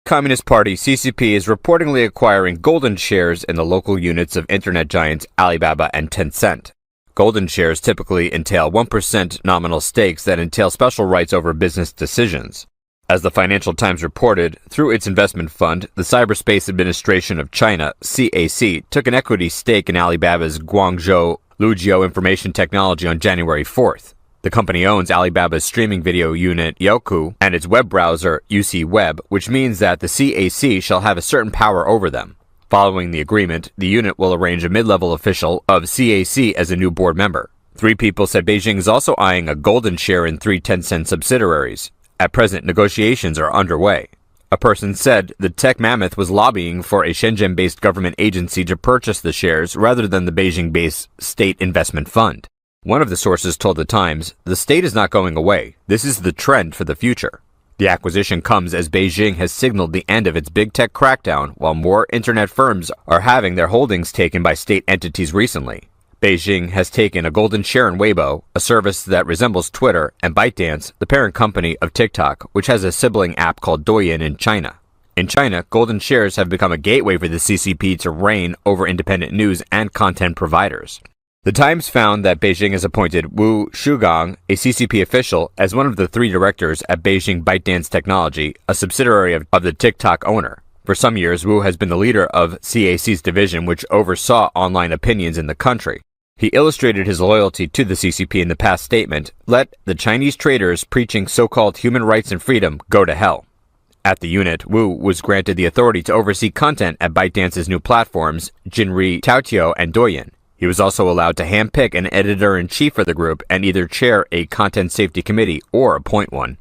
Communist Party CCP is reportedly acquiring golden shares in the local units of internet giants Alibaba and Tencent. Golden shares typically entail 1% nominal stakes that entail special rights over business decisions. As the Financial Times reported, through its investment fund, the Cyberspace Administration of China, CAC, took an equity stake in Alibaba's Guangzhou Luzhou Information Technology on January 4th. The company owns Alibaba's streaming video unit Youku and its web browser UC Web, which means that the CAC shall have a certain power over them. Following the agreement, the unit will arrange a mid-level official of CAC as a new board member. 3 people said Beijing is also eyeing a golden share in 3 Tencent subsidiaries. At present, negotiations are underway. A person said the tech mammoth was lobbying for a Shenzhen-based government agency to purchase the shares rather than the Beijing-based state investment fund. One of the sources told the Times, "The state is not going away. This is the trend for the future." The acquisition comes as Beijing has signaled the end of its big tech crackdown, while more internet firms are having their holdings taken by state entities recently. Beijing has taken a golden share in Weibo, a service that resembles Twitter, and ByteDance, the parent company of TikTok, which has a sibling app called Douyin in China. In China, golden shares have become a gateway for the CCP to reign over independent news and content providers. The Times found that Beijing has appointed Wu Shugang, a CCP official, as one of the 3 directors at Beijing ByteDance Technology, a subsidiary of the TikTok owner. For some years, Wu has been the leader of CAC's division, which oversaw online opinions in the country. He illustrated his loyalty to the CCP in the past statement, "Let the Chinese traitors preaching so-called human rights and freedom go to hell." At the unit, Wu was granted the authority to oversee content at ByteDance's new platforms, Jinri Taoqiu and Douyin. He was also allowed to handpick an editor-in-chief for the group and either chair a content safety committee or appoint one.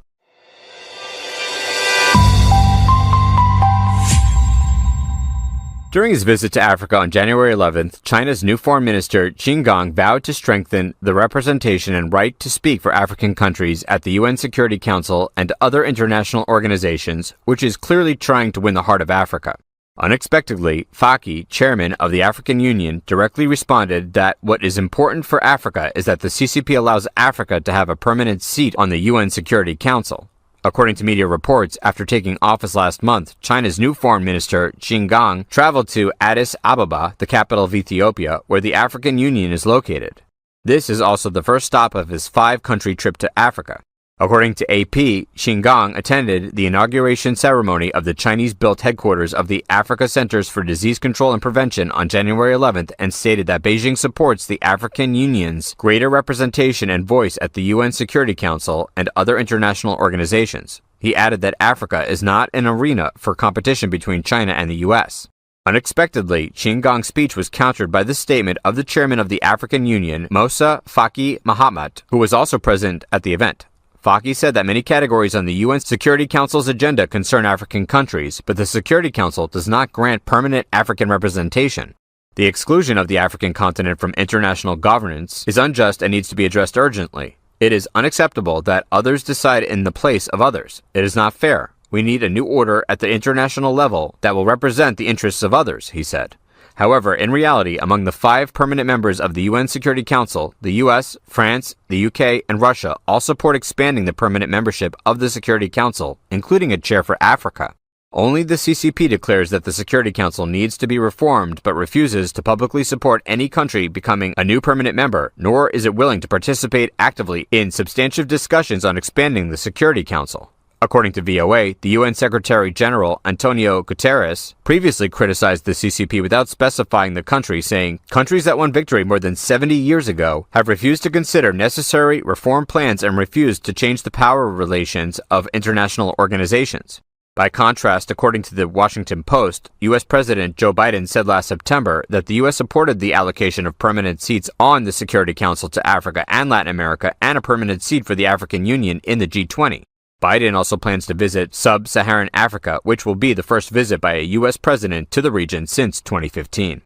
During his visit to Africa on January 11th, China's new foreign minister, Qin Gang, vowed to strengthen the representation and right to speak for African countries at the UN Security Council and other international organizations, which is clearly trying to win the heart of Africa. Unexpectedly, Faki, chairman of the African Union, directly responded that what is important for Africa is that the CCP allows Africa to have a permanent seat on the UN Security Council. According to media reports, after taking office last month, China's new foreign minister, Qin Gang, traveled to Addis Ababa, the capital of Ethiopia, where the African Union is located. This is also the first stop of his 5-country trip to Africa. According to AP, Qin Gang attended the inauguration ceremony of the Chinese-built headquarters of the Africa Centers for Disease Control and Prevention on January 11th and stated that Beijing supports the African Union's greater representation and voice at the UN Security Council and other international organizations. He added that Africa is not an arena for competition between China and the US. Unexpectedly, Qin Gang's speech was countered by the statement of the chairman of the African Union, Musa Faki Mahamat, who was also present at the event. Faki said that many categories on the UN Security Council's agenda concern African countries, but the Security Council does not grant permanent African representation. The exclusion of the African continent from international governance is unjust and needs to be addressed urgently. It is unacceptable that others decide in the place of others. It is not fair. We need a new order at the international level that will represent the interests of others, he said. However, in reality, among the 5 permanent members of the UN Security Council, the US, France, the UK, and Russia all support expanding the permanent membership of the Security Council, including a chair for Africa. Only the CCP declares that the Security Council needs to be reformed but refuses to publicly support any country becoming a new permanent member, nor is it willing to participate actively in substantive discussions on expanding the Security Council. According to VOA, the UN Secretary-General Antonio Guterres previously criticized the CCP without specifying the country, saying, "Countries that won victory more than 70 years ago have refused to consider necessary reform plans and refused to change the power relations of international organizations." By contrast, according to the Washington Post, U.S. President Joe Biden said last September that the U.S. supported the allocation of permanent seats on the Security Council to Africa and Latin America and a permanent seat for the African Union in the G20. Biden also plans to visit sub-Saharan Africa, which will be the first visit by a U.S. president to the region since 2015.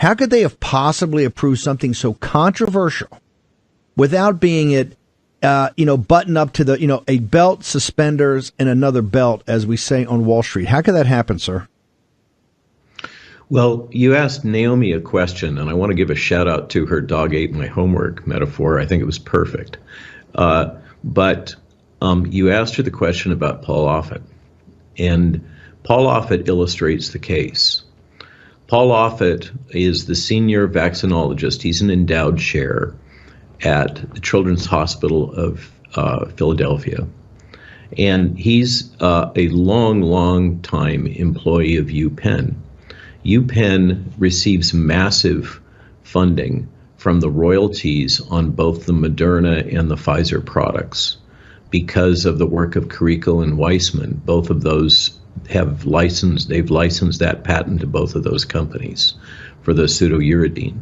How could they have possibly approved something so controversial without being it, buttoned up to the, a belt, suspenders, and another belt, as we say on Wall Street? How could that happen, sir? Well, you asked Naomi a question, and I want to give a shout out to her dog ate my homework metaphor. I think it was perfect. But you asked her the question about Paul Offit, and Paul Offit illustrates the case. Paul Offit is the senior vaccinologist. He's an endowed chair at the Children's Hospital of Philadelphia. And he's a long time employee of UPenn. UPenn receives massive funding from the royalties on both the Moderna and the Pfizer products because of the work of Carrico and Weissman. Both of those they've licensed that patent to both of those companies for the pseudouridine.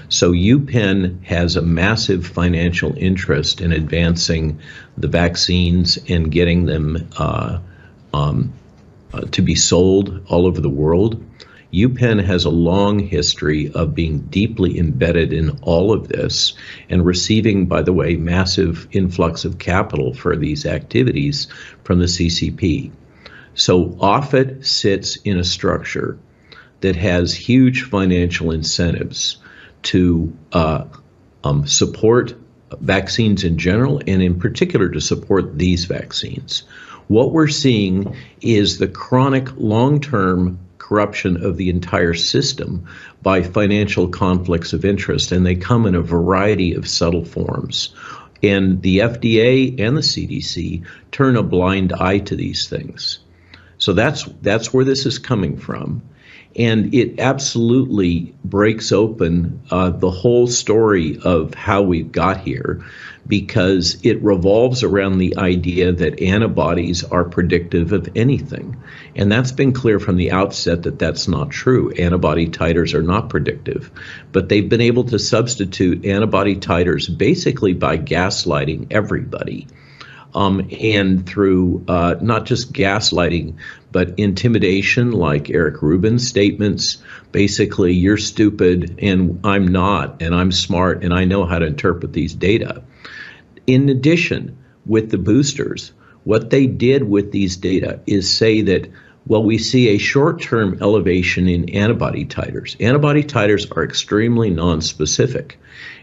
So UPenn has a massive financial interest in advancing the vaccines and getting them to be sold all over the world. UPenn has a long history of being deeply embedded in all of this and receiving, by the way, massive influx of capital for these activities from the CCP. So Offit sits in a structure that has huge financial incentives to support vaccines in general, and in particular to support these vaccines. What we're seeing is the chronic long-term corruption of the entire system by financial conflicts of interest, and they come in a variety of subtle forms. And the FDA and the CDC turn a blind eye to these things. So that's where this is coming from. And it absolutely breaks open the whole story of how we've got here, because it revolves around the idea that antibodies are predictive of anything. And that's been clear from the outset that that's not true. Antibody titers are not predictive. But they've been able to substitute antibody titers basically by gaslighting everybody. And through not just gaslighting, but intimidation, like Eric Rubin's statements, basically, you're stupid and I'm not, and I'm smart and I know how to interpret these data. In addition, with the boosters, what they did with these data is say that, well, we see a short-term elevation in antibody titers. Antibody titers are extremely nonspecific.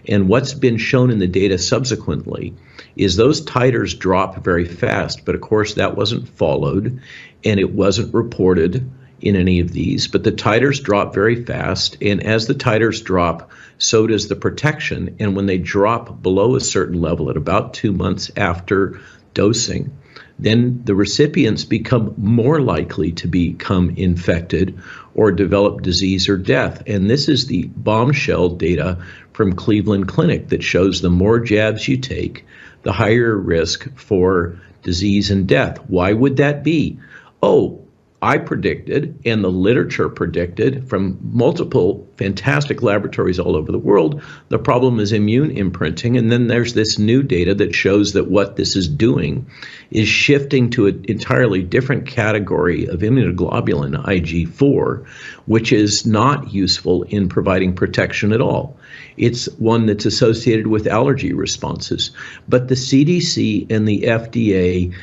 And what's been shown in the data subsequently is those titers drop very fast. But of course, that wasn't followed and it wasn't reported in any of these. But the titers drop very fast. And as the titers drop, so does the protection. And when they drop below a certain level at about 2 months after dosing, then the recipients become more likely to become infected or develop disease or death. And this is the bombshell data from Cleveland Clinic that shows the more jabs you take, the higher risk for disease and death. Why would that be? Oh, I predicted, and the literature predicted from multiple fantastic laboratories all over the world, the problem is immune imprinting. And then there's this new data that shows that what this is doing is shifting to an entirely different category of immunoglobulin, IG4, which is not useful in providing protection at all. It's one that's associated with allergy responses. But the CDC and the FDA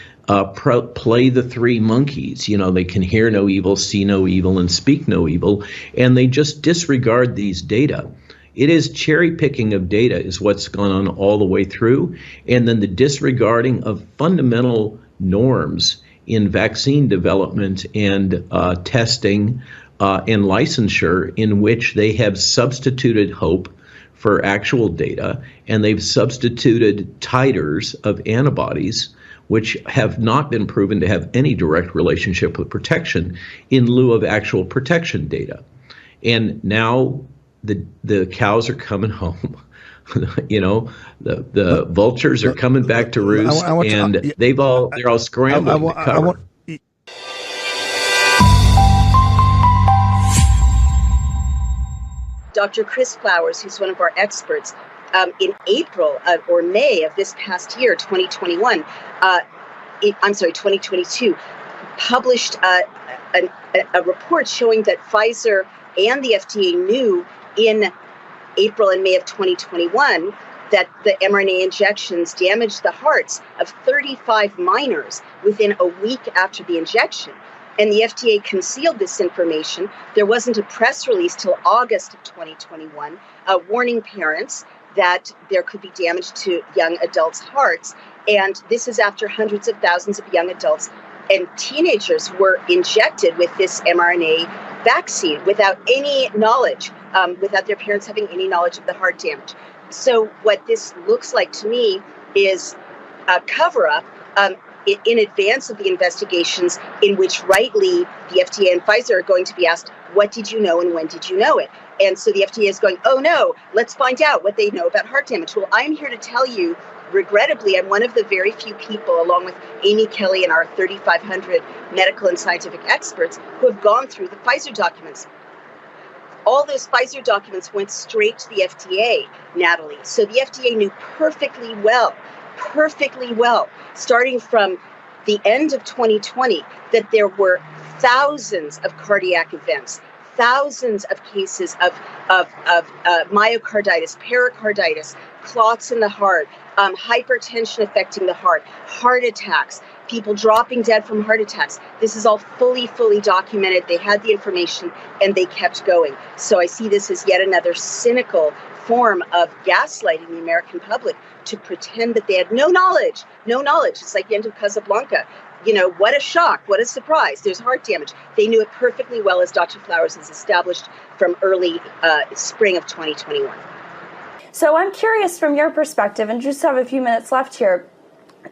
play the three monkeys. You know, they can hear no evil, see no evil, and speak no evil, and they just disregard these data. It is cherry picking of data is what's gone on all the way through, and then the disregarding of fundamental norms in vaccine development and testing and licensure, in which they have substituted hope for actual data, and they've substituted titers of antibodies which have not been proven to have any direct relationship with protection, in lieu of actual protection data. And now the cows are coming home. You know, the vultures are coming back to roost, and they're all scrambling to cover. Dr. Chris Flowers, who's one of our experts, in April or May of this past year, 2022, published a report showing that Pfizer and the FDA knew in April and May of 2021 that the mRNA injections damaged the hearts of 35 minors within a week after the injection. And the FDA concealed this information. There wasn't a press release till August of 2021 warning parents that there could be damage to young adults' hearts. And this is after hundreds of thousands of young adults and teenagers were injected with this mRNA vaccine without any knowledge, without their parents having any knowledge of the heart damage. So what this looks like to me is a cover-up in advance of the investigations, in which rightly the FDA and Pfizer are going to be asked, what did you know and when did you know it? And so the FDA is going, oh no, let's find out what they know about heart damage. Well, I'm here to tell you, regrettably, I'm one of the very few people, along with Amy Kelly and our 3,500 medical and scientific experts, who have gone through the Pfizer documents. All those Pfizer documents went straight to the FDA, Natalie. So the FDA knew perfectly well, starting from the end of 2020, that there were thousands of cardiac events, thousands of cases of myocarditis, pericarditis, clots in the heart, hypertension affecting the heart attacks, people dropping dead from heart attacks. This is all fully documented. They had the information and they kept going. So I see this as yet another cynical form of gaslighting the American public to pretend that they had no knowledge. It's like the end of Casablanca. You know, what a shock, what a surprise. There's heart damage. They knew it perfectly well, as Dr. Flowers has established from early spring of 2021. So I'm curious from your perspective, and just have a few minutes left here.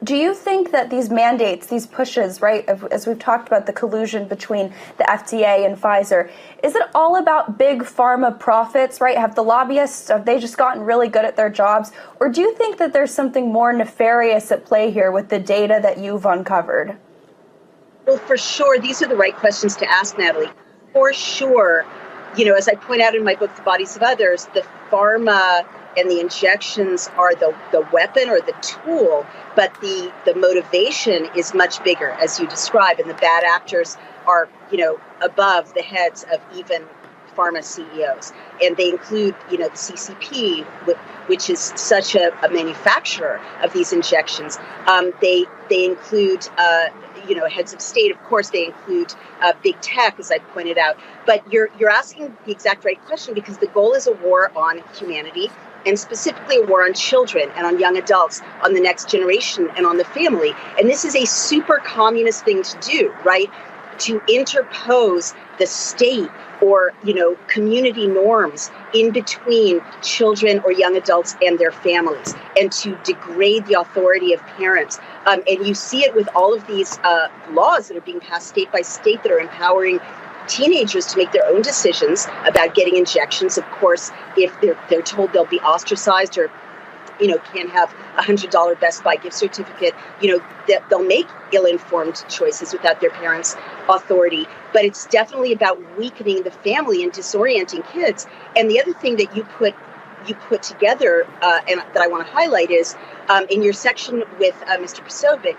Do you think that these mandates, these pushes, right, as we've talked about the collusion between the FDA and Pfizer, is it all about big pharma profits, right? Have the lobbyists, have they just gotten really good at their jobs? Or do you think that there's something more nefarious at play here with the data that you've uncovered? Well, for sure, these are the right questions to ask, Natalie. For sure, you know, as I point out in my book, The Bodies of Others, the pharma and the injections are the weapon or the tool, but the motivation is much bigger, as you describe, and the bad actors are, you know, above the heads of even pharma CEOs. And they include, you know, the CCP, which is such a manufacturer of these injections. They include, you know, heads of state. Of course, they include big tech, as I pointed out. But you're asking the exact right question, because the goal is a war on humanity, and specifically a war on children and on young adults, on the next generation and on the family. And this is a super communist thing to do, right? To interpose the state or, you know, community norms in between children or young adults and their families, and to degrade the authority of parents. And you see it with all of these laws that are being passed state by state that are empowering teenagers to make their own decisions about getting injections. Of course, if they're told they'll be ostracized or, you know, can't have a $100 Best Buy gift certificate, you know, that they'll make ill-informed choices without their parents' authority. But it's definitely about weakening the family and disorienting kids. And the other thing that you put together, and that I want to highlight, is in your section with Mr. Posobiec,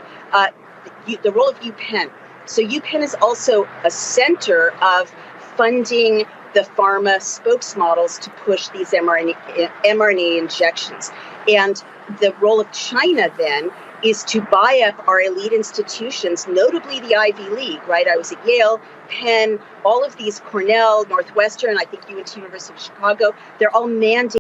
the role of UPenn. So UPenn is also a center of funding the pharma spokesmodels to push these mRNA injections. And the role of China then is to buy up our elite institutions, notably the Ivy League, right? I was at Yale, Penn, all of these, Cornell, Northwestern, I think UNT, University of Chicago, they're all mandating